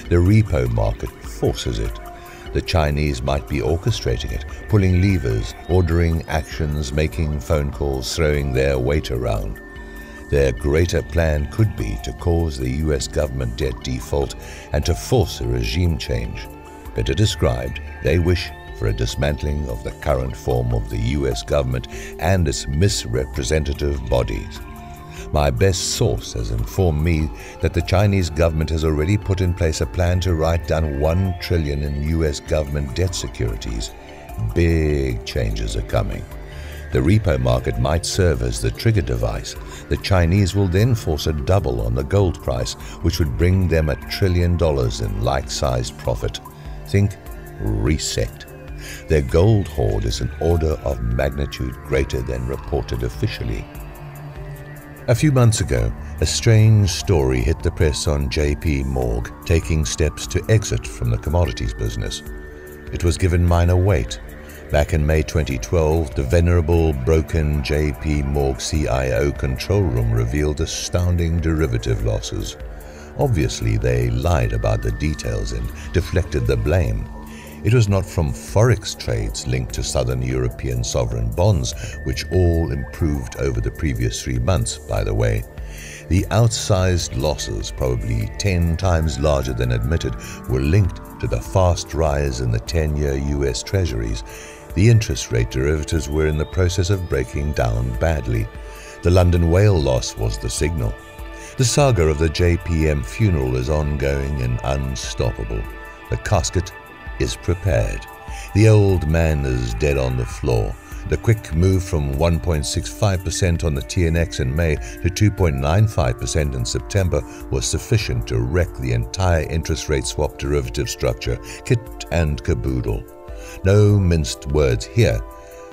The repo market forces it. The Chinese might be orchestrating it, pulling levers, ordering actions, making phone calls, throwing their weight around. Their greater plan could be to cause the US government debt default and to force a regime change. Better described, they wish for a dismantling of the current form of the US government and its misrepresentative bodies. My best source has informed me that the Chinese government has already put in place a plan to write down $1 trillion in US government debt securities. Big changes are coming. The repo market might serve as the trigger device. The Chinese will then force a double on the gold price, which would bring them $1 trillion in like-sized profit. Think reset. Their gold hoard is an order of magnitude greater than reported officially. A few months ago, a strange story hit the press on J.P. Morgan taking steps to exit from the commodities business. It was given minor weight. Back in May 2012, the venerable, broken J.P. Morgan CIO control room revealed astounding derivative losses. Obviously, they lied about the details and deflected the blame. It was not from forex trades linked to Southern European sovereign bonds, which all improved over the previous 3 months, by the way. The outsized losses, probably 10 times larger than admitted, were linked to the fast rise in the 10-year US Treasuries. The interest rate derivatives were in the process of breaking down badly. The London whale loss was the signal. The saga of the JPM funeral is ongoing and unstoppable. The casket is prepared. The old man is dead on the floor. The quick move from 1.65% on the TNX in May to 2.95% in September was sufficient to wreck the entire interest rate swap derivative structure, kit and caboodle. No minced words here.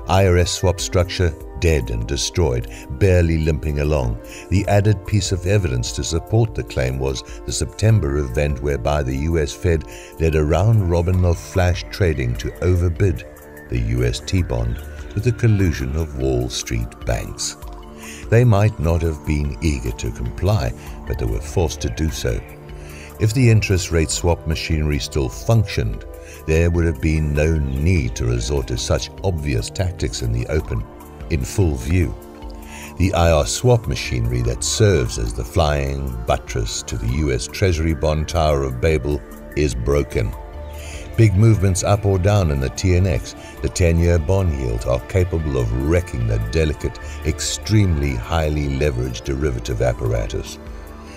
IRS swap structure dead and destroyed, barely limping along. The added piece of evidence to support the claim was the September event whereby the US Fed led a round-robin of flash trading to overbid the US T-bond with the collusion of Wall Street banks. They might not have been eager to comply, but they were forced to do so. If the interest rate swap machinery still functioned, there would have been no need to resort to such obvious tactics in the open, in full view. The IR swap machinery that serves as the flying buttress to the US Treasury bond Tower of Babel is broken. Big movements up or down in the TNX, the 10-year bond yield, are capable of wrecking the delicate, extremely highly leveraged derivative apparatus.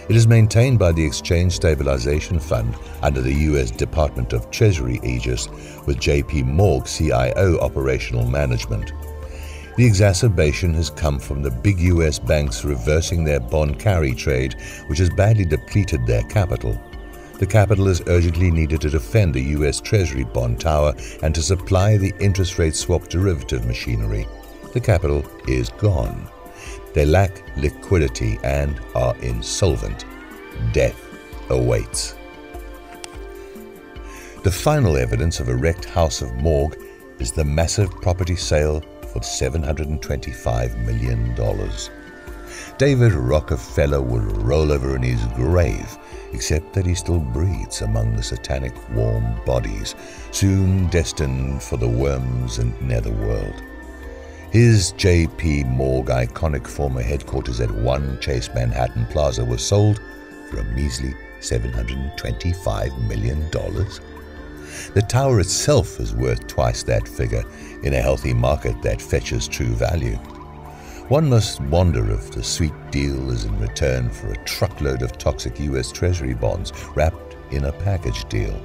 It is maintained by the Exchange Stabilization Fund under the U.S. Department of Treasury aegis, with J.P. Morgan CIO operational management. The exacerbation has come from the big U.S. banks reversing their bond carry trade, which has badly depleted their capital. The capital is urgently needed to defend the U.S. Treasury bond tower and to supply the interest rate swap derivative machinery. The capital is gone. They lack liquidity and are insolvent. Death awaits. The final evidence of a wrecked House of Morgan is the massive property sale for $725 million. David Rockefeller will roll over in his grave, except that he still breathes among the satanic warm bodies, soon destined for the worms and netherworld. His J.P. Morgan iconic former headquarters at 1 Chase Manhattan Plaza was sold for a measly $725 million. The tower itself is worth twice that figure in a healthy market that fetches true value. One must wonder if the sweet deal is in return for a truckload of toxic U.S. Treasury bonds wrapped in a package deal.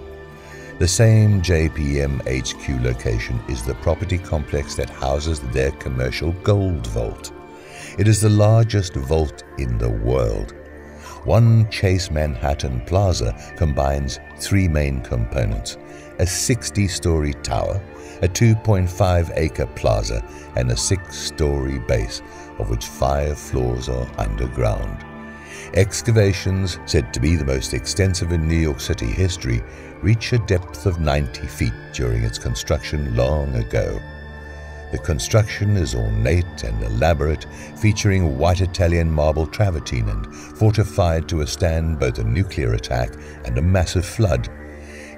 The same JPM HQ location is the property complex that houses their commercial gold vault. It is the largest vault in the world. 1 Chase Manhattan Plaza combines 3 main components: a 60-story tower, a 2.5-acre plaza, and a 6-story base, of which 5 floors are underground. Excavations, said to be the most extensive in New York City history, reach a depth of 90 feet during its construction long ago. The construction is ornate and elaborate, featuring white Italian marble travertine and fortified to withstand both a nuclear attack and a massive flood.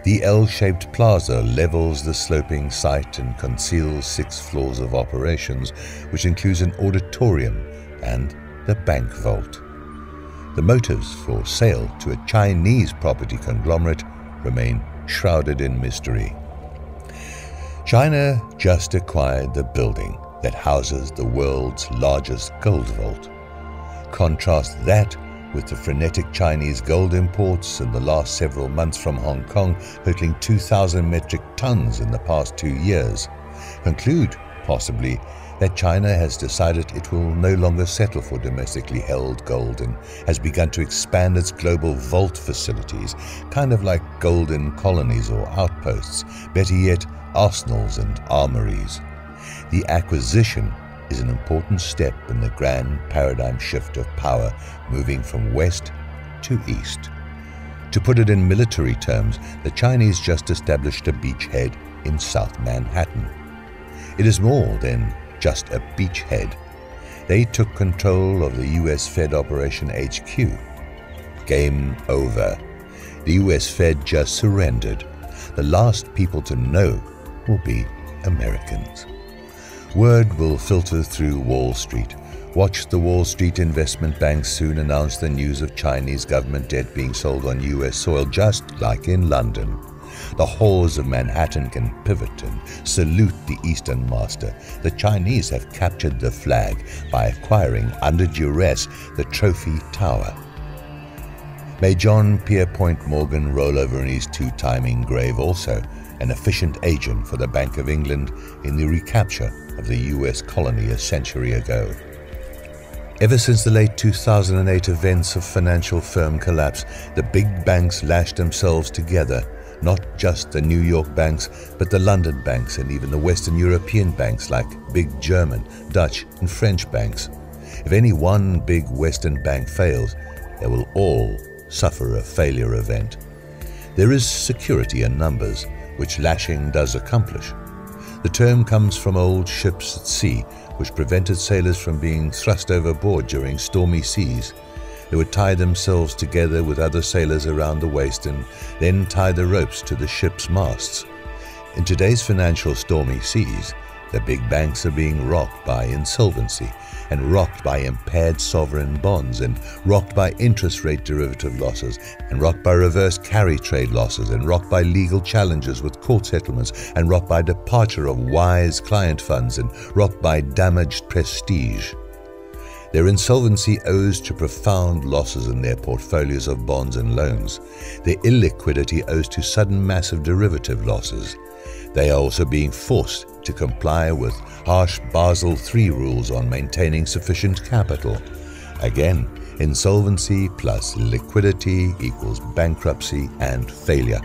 The L-shaped plaza levels the sloping site and conceals 6 floors of operations, which includes an auditorium and the bank vault. The motives for sale to a Chinese property conglomerate remain shrouded in mystery. China just acquired the building that houses the world's largest gold vault. Contrast that with the frenetic Chinese gold imports in the last several months from Hong Kong, totaling 2,000 metric tons in the past 2 years. Conclude, possibly, that China has decided it will no longer settle for domestically held gold and has begun to expand its global vault facilities, kind of like golden colonies or outposts, better yet, arsenals and armories. The acquisition is an important step in the grand paradigm shift of power moving from west to east. To put it in military terms, the Chinese just established a beachhead in South Manhattan. It is more than just a beachhead. They took control of the US Fed Operation HQ. Game over. The US Fed just surrendered. The last people to know will be Americans. Word will filter through Wall Street. Watch the Wall Street investment banks soon announce the news of Chinese government debt being sold on US soil, just like in London. The whores of Manhattan can pivot and salute the Eastern Master. The Chinese have captured the flag by acquiring under duress the Trophy Tower. May John Pierpont Morgan roll over in his 2-timing grave, also an efficient agent for the Bank of England in the recapture of the US colony a century ago. Ever since the late 2008 events of financial firm collapse, the big banks lashed themselves together, not just the New York banks, but the London banks and even the Western European banks like big German, Dutch and French banks. If any one big Western bank fails, they will all suffer a failure event. There is security in numbers, which lashing does accomplish. The term comes from old ships at sea, which prevented sailors from being thrust overboard during stormy seas. They would tie themselves together with other sailors around the waist and then tie the ropes to the ship's masts. In today's financial stormy seas, the big banks are being rocked by insolvency and rocked by impaired sovereign bonds and rocked by interest rate derivative losses and rocked by reverse carry trade losses and rocked by legal challenges with court settlements and rocked by departure of wise client funds and rocked by damaged prestige. Their insolvency owes to profound losses in their portfolios of bonds and loans. Their illiquidity owes to sudden massive derivative losses. They are also being forced to comply with harsh Basel III rules on maintaining sufficient capital. Again, insolvency plus liquidity equals bankruptcy and failure.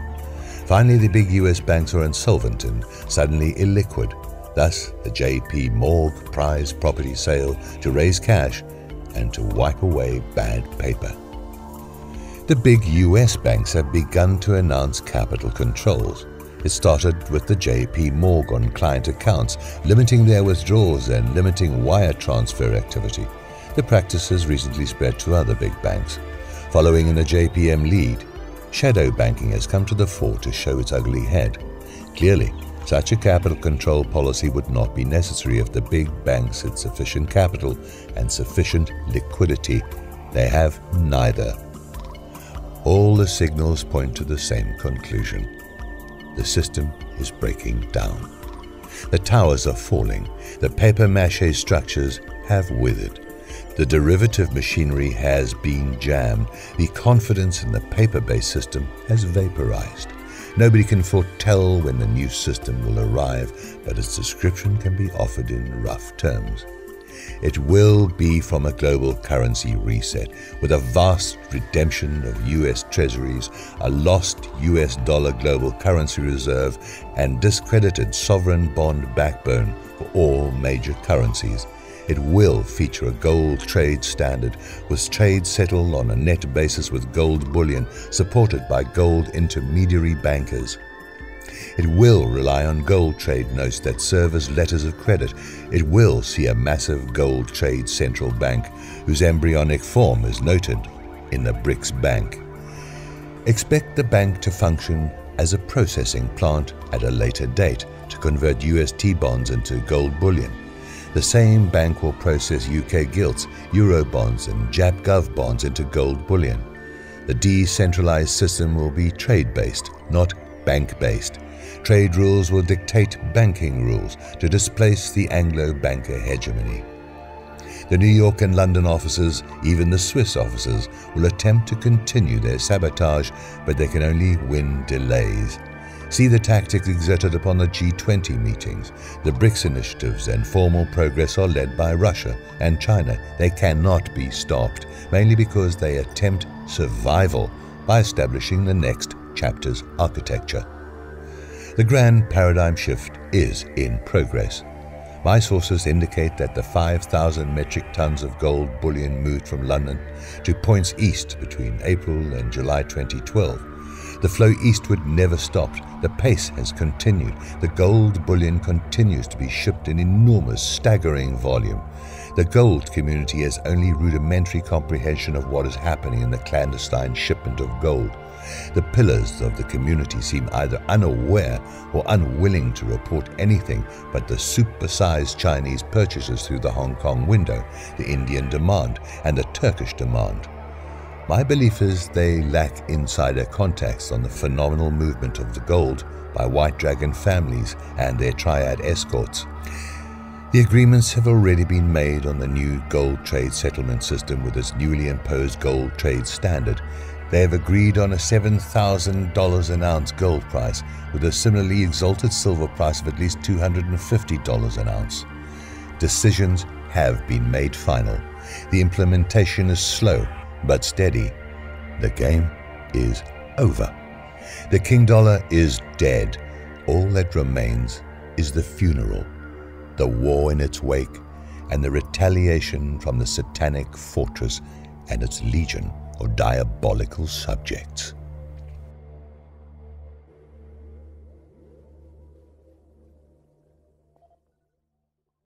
Finally, the big US banks are insolvent and suddenly illiquid. Thus, the J.P. Morgan prize property sale to raise cash and to wipe away bad paper. The big US banks have begun to announce capital controls. It started with the J.P. Morgan client accounts, limiting their withdrawals and limiting wire transfer activity. The practice has recently spread to other big banks. Following in the JPM lead, shadow banking has come to the fore to show its ugly head. Clearly, such a capital control policy would not be necessary if the big banks had sufficient capital and sufficient liquidity. They have neither. All the signals point to the same conclusion. The system is breaking down. The towers are falling. The papier-mâché structures have withered. The derivative machinery has been jammed. The confidence in the paper-based system has vaporized. Nobody can foretell when the new system will arrive, but its description can be offered in rough terms. It will be from a global currency reset, with a vast redemption of US treasuries, a lost US dollar global currency reserve, and discredited sovereign bond backbone for all major currencies. It will feature a gold trade standard, with trade settled on a net basis with gold bullion, supported by gold intermediary bankers. It will rely on gold trade notes that serve as letters of credit. It will see a massive gold trade central bank whose embryonic form is noted in the BRICS Bank. Expect the bank to function as a processing plant at a later date to convert UST bonds into gold bullion. The same bank will process UK gilts, Euro bonds and Jap Gov bonds into gold bullion. The decentralized system will be trade-based, not bank-based. Trade rules will dictate banking rules to displace the Anglo-banker hegemony. The New York and London offices, even the Swiss offices, will attempt to continue their sabotage, but they can only win delays. See the tactics exerted upon the G20 meetings. The BRICS initiatives and formal progress are led by Russia and China. They cannot be stopped, mainly because they attempt survival by establishing the next chapter's architecture. The grand paradigm shift is in progress. My sources indicate that the 5,000 metric tons of gold bullion moved from London to points east between April and July 2012. The flow eastward never stopped. The pace has continued. The gold bullion continues to be shipped in enormous, staggering volume. The gold community has only rudimentary comprehension of what is happening in the clandestine shipment of gold. The pillars of the community seem either unaware or unwilling to report anything but the supersized Chinese purchases through the Hong Kong window, the Indian demand, and the Turkish demand. My belief is they lack insider context on the phenomenal movement of the gold by White Dragon families and their triad escorts. The agreements have already been made on the new gold trade settlement system with its newly imposed gold trade standard. They have agreed on a $7,000 an ounce gold price with a similarly exalted silver price of at least $250 an ounce. Decisions have been made final. The implementation is slow but steady. The game is over. The King Dollar is dead. All that remains is the funeral, the war in its wake, and the retaliation from the satanic fortress and its legion of diabolical subjects.